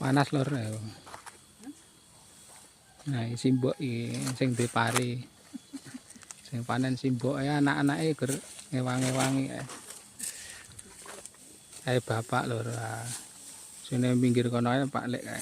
panas lor. Nah, simbok iki sing duwe pari. Sing panen simbok ya anak-anake ger ngewangi-wangi kae. Kae bapak lor. Sine pinggir kono ae Pak Lek kae.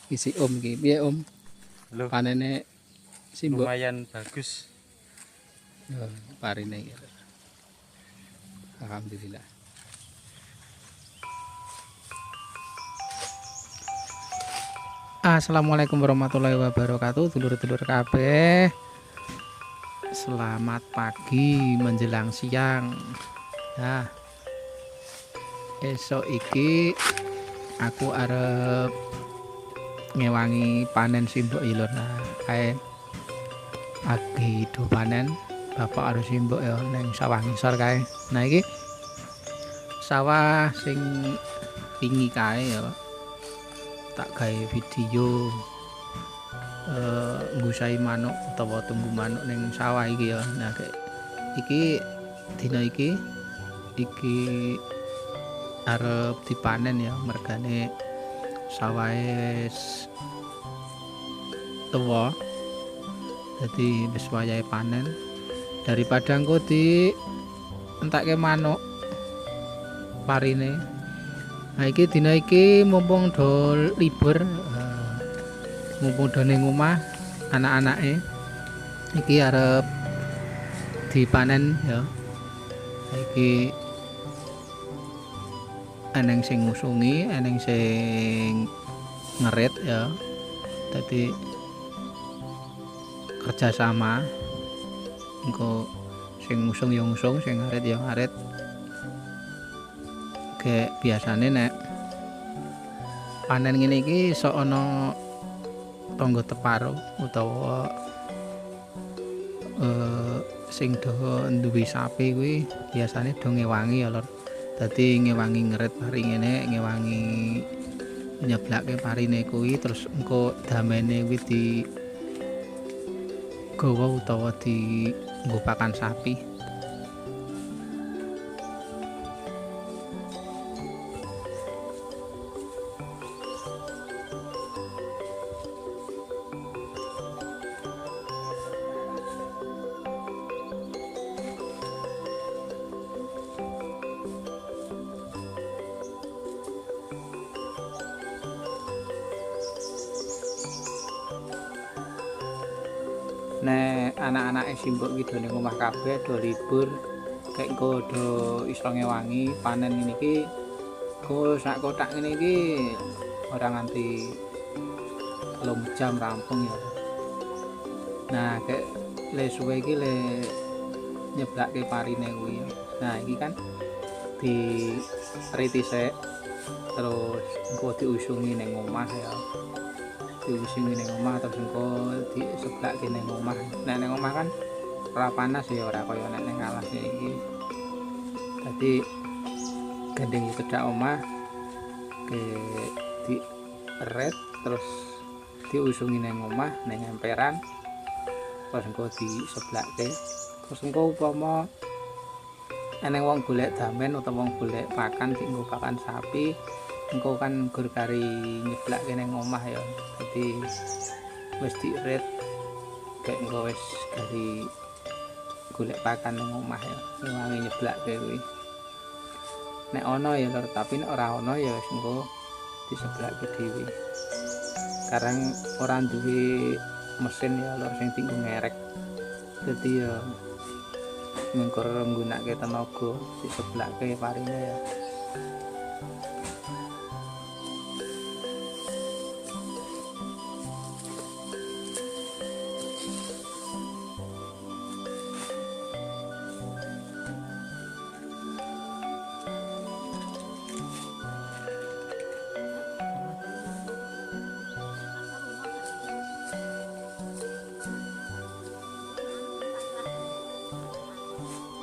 Isi Om iki. Piye Om? Loh, panene simbok lumayan bagus. ya, parine iki. Alhamdulillah. Assalamualaikum warahmatullahi wabarakatuh, dulur-dulur kabeh. Selamat pagi menjelang siang. Nah, esok iki aku arep ngewangi panen simbok ilur. Nah, kae lagi do panen. Bapak harus simbok ya neng sawah ngisor kae. Nah, iki sawah sing pingi kae ya. Tak gawe video ngusai manuk utawa tumbuh manuk ning sawah iki ya. Nah, kayak iki dina iki arep dipanen ya, mergane sawahe tuwa. Dadi wis wayahe panen. Daripada engko di entake manuk parine. Nah, iki dina iki mumpung do libur, mumpung do ning omah anak-anake iki arep dipanen ya. Iki eneng sing ngusungi, eneng sing ngerit ya. Dadi kerjasama, engko sing ngusung ya ngusung, sing ngarit ya ngarit. Kayak biasane nek panen ngene iki sok ana tangga teparo utawa sing do duwe sapi kuwi biasane do ngewangi ya lor. Dadi ngewangi ngerit pari ngene, ngewangi nyeblake parine kuwi, terus engko damene kuwi di gawa utawa di nggo pakan sapi. Nek anak-anake simbok iki do ning omah kabeh, do libur, kayak engko do iso ngewangi panen ngene iki. Engko sak kotak ngene iki ora nganti 3 jam rampung ya. Nah, kayak le suwe iki le nyeblake parine kuwi. Nah, iki kan di riti sik, terus engko diusungi ning omah ya. Diusungi ning omah terus engko diseblake ning omah. Nek ning omah kan ora panas ya, ora kaya nek ning alas iki. Dadi gendeng cedak omah ke dieret terus diusungi ning omah ning emperan. Terus engko diseblake. Terus engko upama eneng wong golek damen utawa wong golek pakan dienggo pakan sapi, engko kan gur kari nyeblake ning omah ya. Dadi wis diirit kayak engko wis kari golek pakan ning omah ya. Ngewangi nyeblake kuwi. Nek ana ya lur, tapi nek ora ana ya wis engko diseblake dhewe. Karang ora duwe mesin ya lur sing tinggo ngerek. Dadi ya mengko nggunakake tenaga diseblake parine ya.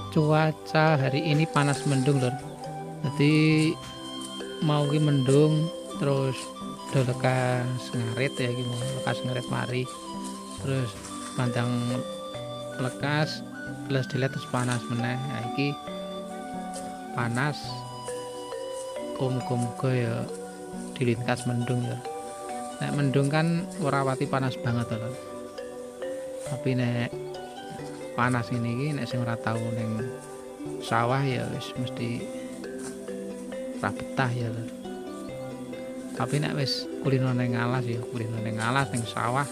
Cuaca hari ini panas mendung lur. Jadi mau ki mendung terus do lekas ngarit ya iki mau lekas ngarit mari. Terus pandang lekas plus dilihat terus panas meneh. Nah, iki panas muga-muga ya dilintas mendung ya. Nek mendung kan ora pati panas banget lho. Tapi nek panas ini iki nek sing ora tau ning sawah ya wis mesti ora betah ya lho. Tapi nek wis kulino ning alas ya kulino ning alas ning sawah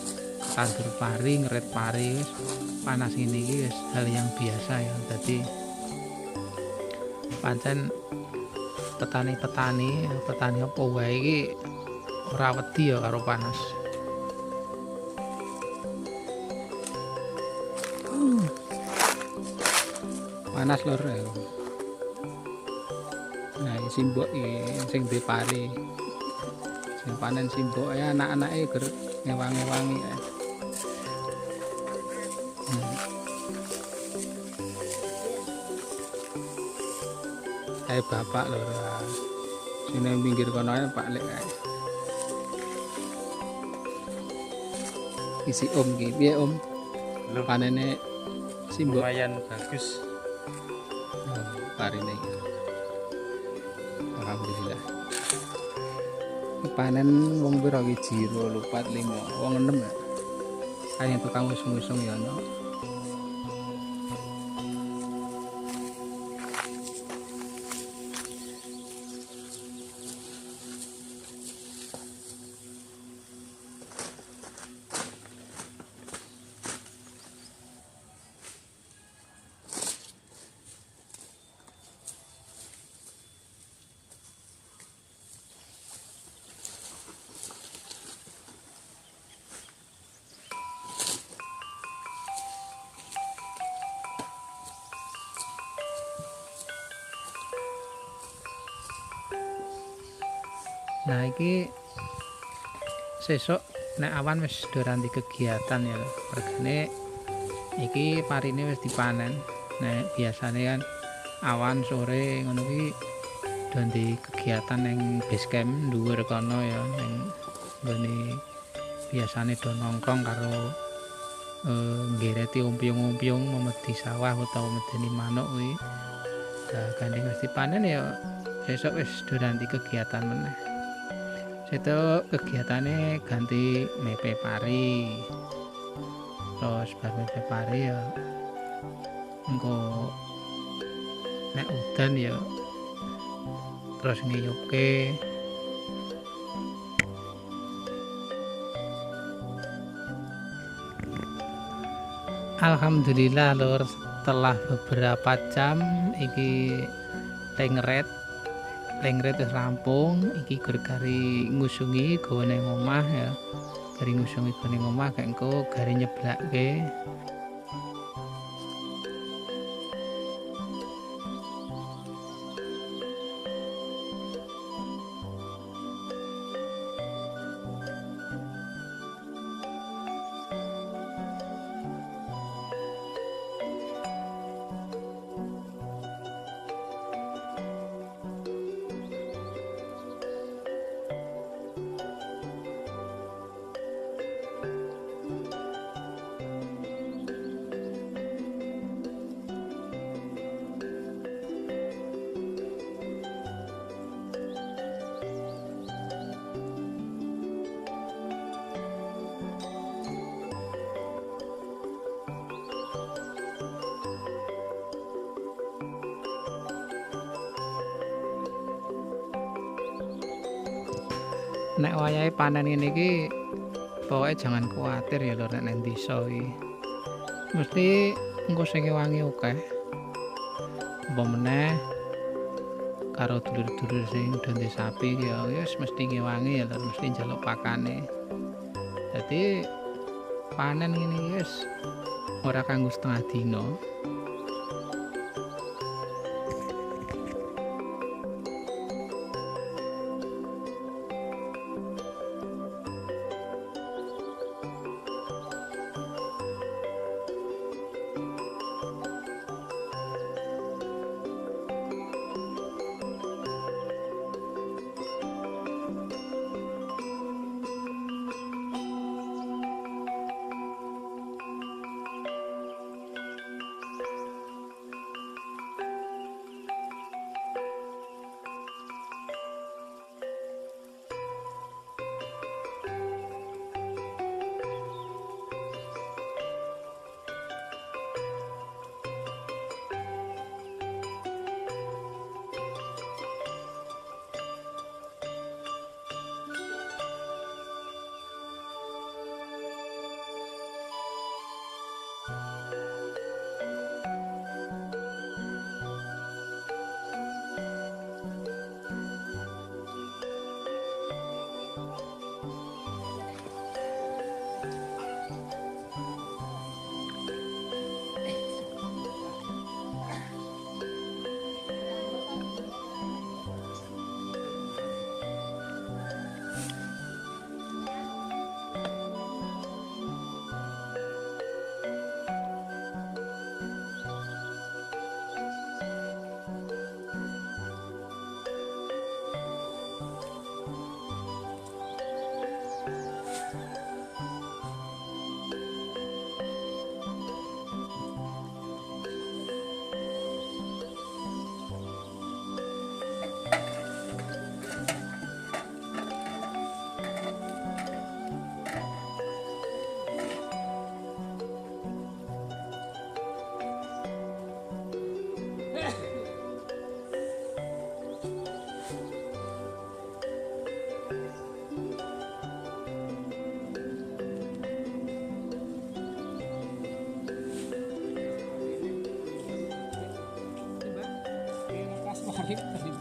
tandur pari ngeret pari wis panas ini iki wis hal yang biasa ya. Dadi pancen petani apa wae iki ora wedi ya karo panas. Panas lur. Nah, iki simbok iki sing duwe pari. Sing panen simbok ya anak-anake ger ngewangi-wangi ya. Kayak bapak lur. Sini pinggir kono ae Pak Lek ae. Isi Om iki. Piye Om? Panene simbok lumayan bagus. Parine iki. Alhamdulillah. Panen wong pira iki? 0, 4, 5, wong 6 ya. Kayak tukang usung-usung ya ono. Nah iki sesuk nek awan wis do ranti kegiatan ya lho. Regane iki parine wis dipanen. Nek biasane kan awan sore ngono iki do ndi kegiatan ning base camp dhuwur kono ya ning nggone biasane do nongkrong karo nggereti umpiung-umpiung memedi sawah utawa medeni manuk kuwi. Nah, gandeng wis dipanen ya sesuk wis do ranti kegiatan meneh. Itu kegiatannya ganti mepe pari, terus bar mepe pari ya engko nek udan ya terus ngiyuke. Alhamdulillah lur, setelah beberapa jam iki lengret wis rampung. Iki gari ngusungi gawe ning omah ya. Gari ngusungi gawe ning omah gak engko gari nyeblakke. Nek wayahe panen ngene iki pokoke jangan kuatir ya lho nek nang desa iki. Mesti engko sing wangi akeh. Apa meneh karo dulur-dulur sing donde sapi ya wis mesti ngewangi ya lho, mesti njaluk pakane. Dadi panen ngene wis ora kanggo setengah dina.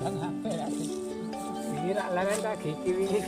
Ini rak langan tak gigi ini.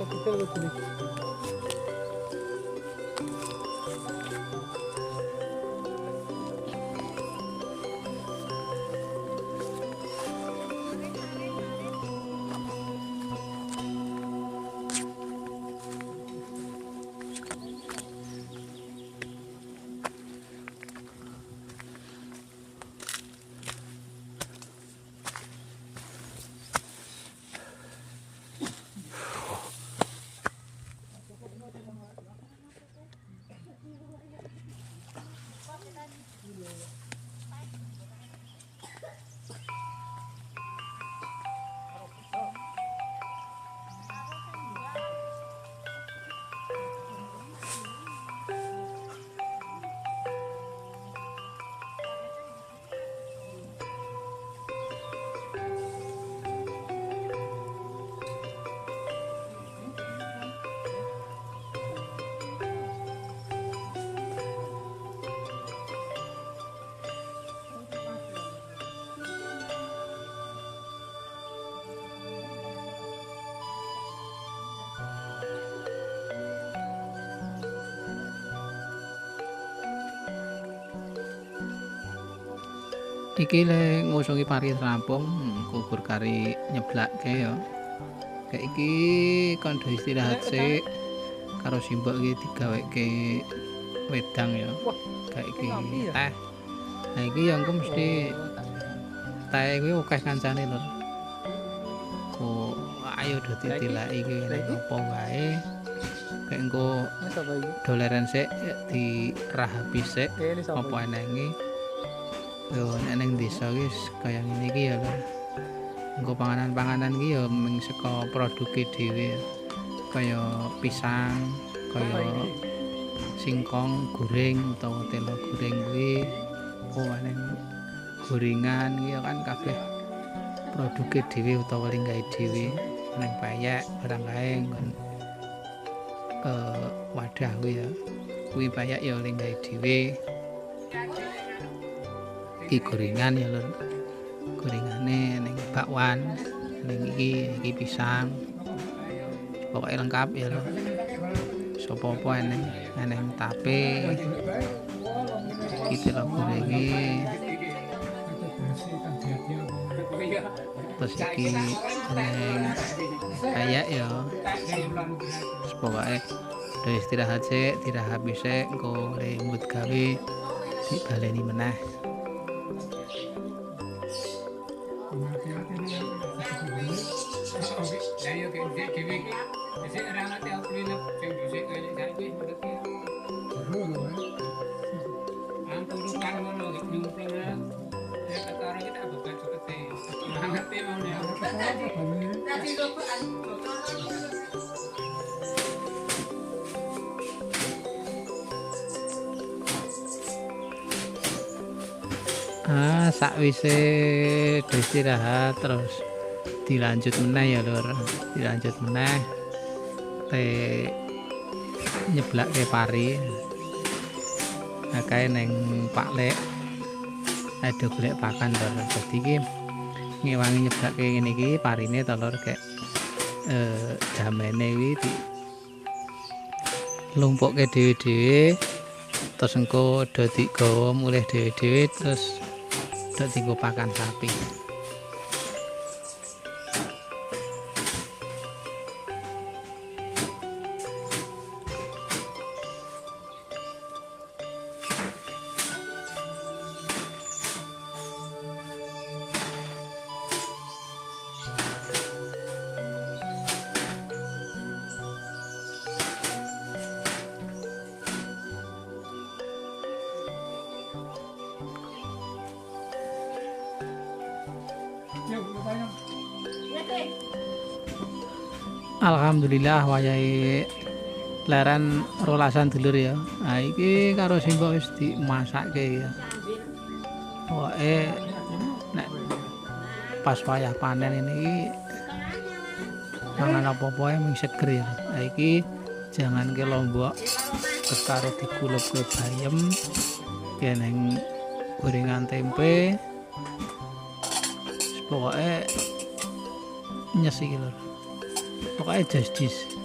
Kita lebih iki le ngusungi pari rampung kubur kari nyeblakke ya. Kayak iki kondo istirahat sik karo simbok iki digaweke wedang ya. Kayak iki teh. Nah iki ya engko mesti teh kuwi akeh kancane lho. Kok ayo do ditilaki iki apa wae. Kayak engko doleran sik dirahapi sik apa enenge. Yo nek ning desa iki kaya ngene iki ya lho. Engko panganan-panganan iki ya mung saka produke dhewe. Kaya pisang, kaya singkong goreng utawa telo goreng kuwi. Oh ning gorengan iki kan kabeh produke dhewe utawa linggahe dhewe. Ning payek barang kae nggon wadah kuwi ya. Kuwi payek ya linggahe dhewe. Iki gorengan ya lho. Gorengane ning bakwan, ning iki pisang. Pokoke lengkap ya lho. Sopo apa eneng tape. Iki telo gorenge. Terus iki eneng kayak ya. Pokoke do istirahat sik, dirahap sik engko lembut gawe dibaleni meneh. Sakwise istirahat terus dilanjut meneh ya lur, dilanjut meneh nyeblakke pari. Akae neng Pak Lek ada golek pakan lur. Dadi iki ngewangi nyeblake ngene iki parine to lur kek jamene kuwi lumpukke dhewe-dhewe terus engko do digawa mulih dhewe-dhewe terus do dienggo pakan sapi. Alhamdulillah wayahe leren rolasan dulur ya. Nah iki karo simbok wis dimasakke ya. Pokoke nek pas wayah panen ini mangan apa-apa ae mung seger ya. Nah iki jangan ke lombok karo digulep ke bayem keneng gorengan tempe pokoke nyes iki lho. Pokoke jas-jas.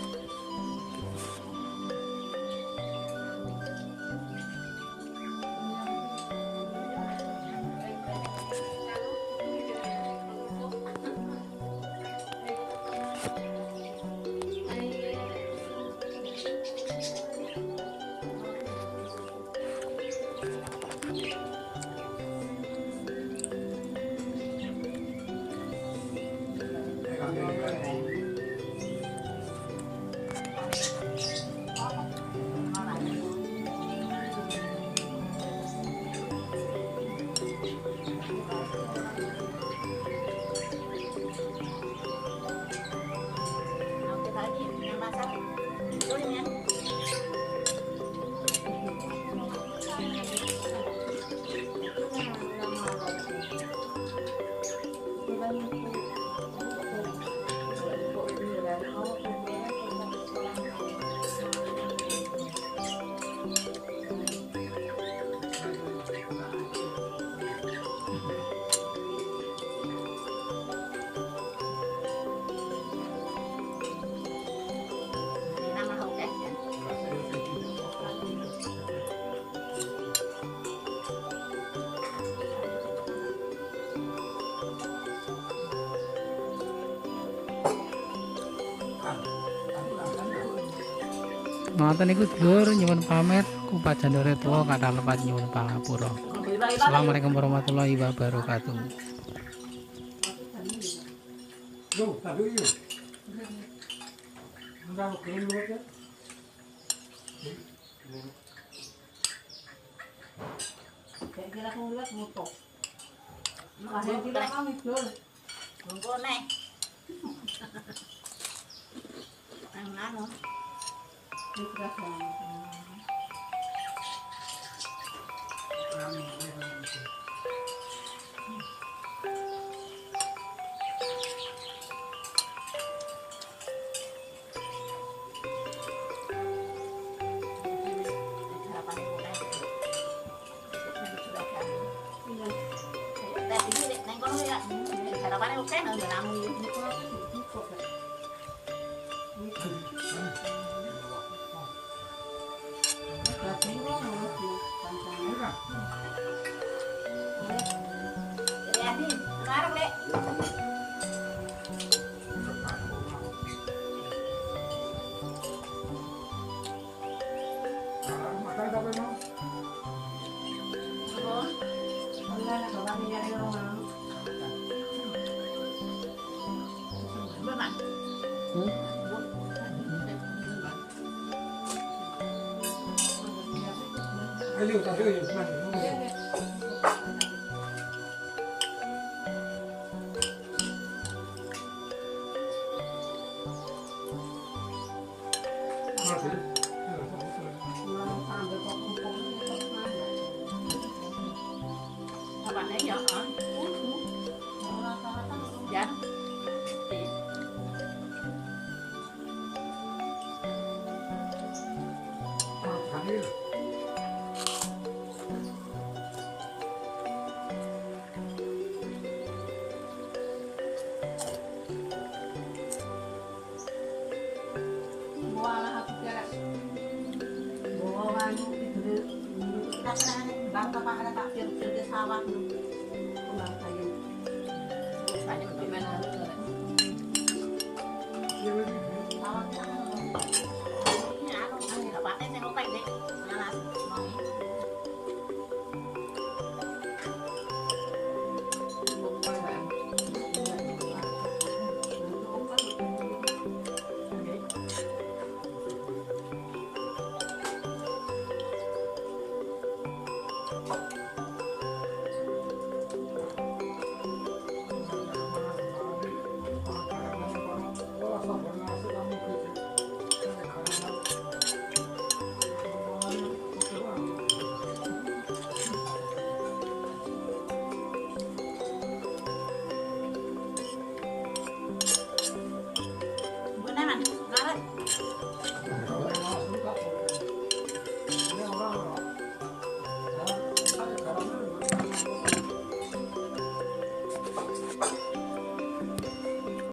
Ngoten niku dulur nyuwun pamit kupajan dore tuwa kathah lepat nyuwun pangapura. Assalamualaikum warahmatullahi wabarakatuh. Harapannya oke, nggak namu ini. Jadi Andi, sekarang deh. Ayo, tak ada yang Bang, apa ada takdir sawah